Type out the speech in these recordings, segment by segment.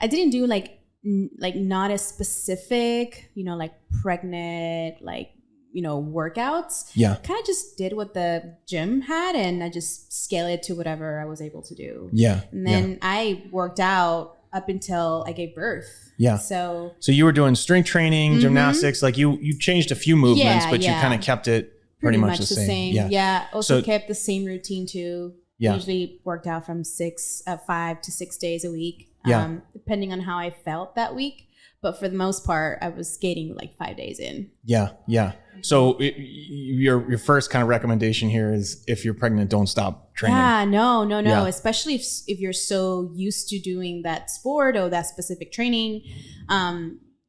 I didn't do like not as specific, like pregnant, workouts. Yeah. Kind of just did what the gym had, and I just scaled it to whatever I was able to do. Yeah. And then I worked out up until I gave birth. Yeah. So you were doing strength training, gymnastics, like you changed a few movements, but you kind of kept it pretty much the same. Yeah. Also kept the same routine too. Yeah. Usually worked out from 5 to 6 days a week. Depending on how I felt that week. But for the most part, I was skating like 5 days in. Yeah. Yeah. So your first kind of recommendation here is if you're pregnant, don't stop training. Yeah, no. Yeah. Especially if you're so used to doing that sport or that specific training,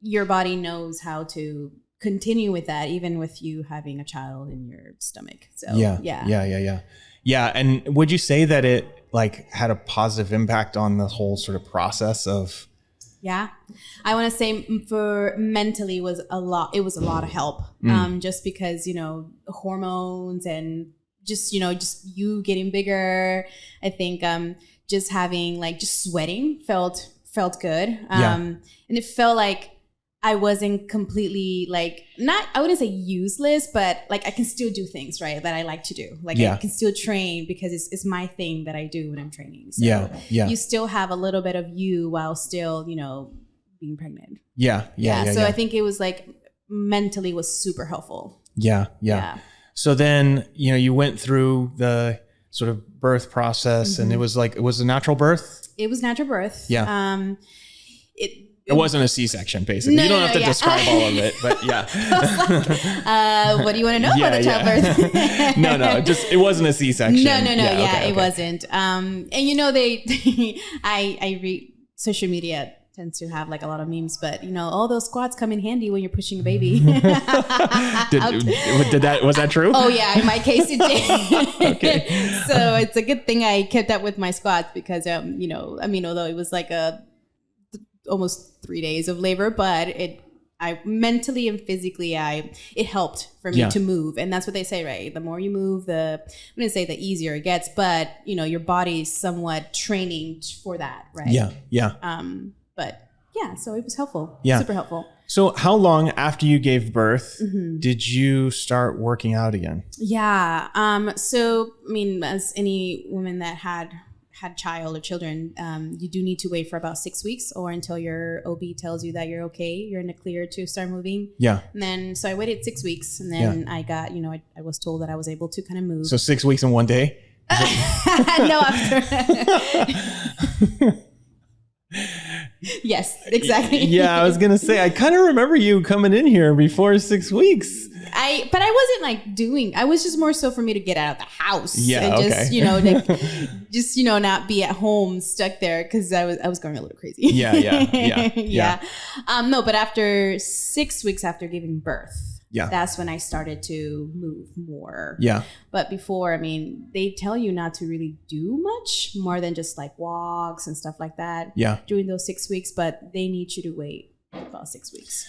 your body knows how to continue with that, even with you having a child in your stomach. So Yeah. And would you say that it like had a positive impact on the whole sort of process of? Yeah, I want to say for mentally it was a lot of help. Just because, hormones and just you getting bigger. I think just having just sweating felt good. And it felt like I wasn't completely I wouldn't say useless, but I can still do things, right, that I like to do. I can still train because it's my thing that I do when I'm training. So you still have a little bit of you while still, being pregnant. So I think it was mentally was super helpful. Yeah. So then, you went through the sort of birth process and it was a natural birth? It was natural birth. Yeah. It wasn't a C-section, basically. No, you don't have to describe all of it, but yeah. What do you want to know about the childbirth? No, it wasn't a C-section. No. It wasn't. And I read social media tends to have a lot of memes, but all those squats come in handy when you're pushing a baby. Was that true? Oh yeah, in my case it did. Okay. So it's a good thing I kept up with my squats because although it was almost 3 days of labor, but I mentally and physically, it helped for me to move. And that's what they say, right? The more you move, I wouldn't say the easier it gets, but your body's somewhat training for that, right? Yeah. But yeah, so it was helpful. Yeah. Super helpful. So how long after you gave birth did you start working out again? Yeah. So, as any woman that had child or children, you do need to wait for about 6 weeks or until your OB tells you that you're okay, you're in the clear to start moving. Yeah. And then, so I waited 6 weeks and then I got, I was told that I was able to kind of move. So 6 weeks in one day? No, after. Yes, exactly. Yeah, I was going to say, I kind of remember you coming in here before 6 weeks. But I wasn't doing, I was just more so for me to get out of the house. Yeah, and just, not be at home stuck there because I was going a little crazy. Yeah. No, but after 6 weeks after giving birth, Yeah. That's when I started to move more. Yeah. But before, I mean, they tell you not to really do much more than just like walks and stuff like that. Yeah. During those 6 weeks, but they need you to wait about 6 weeks.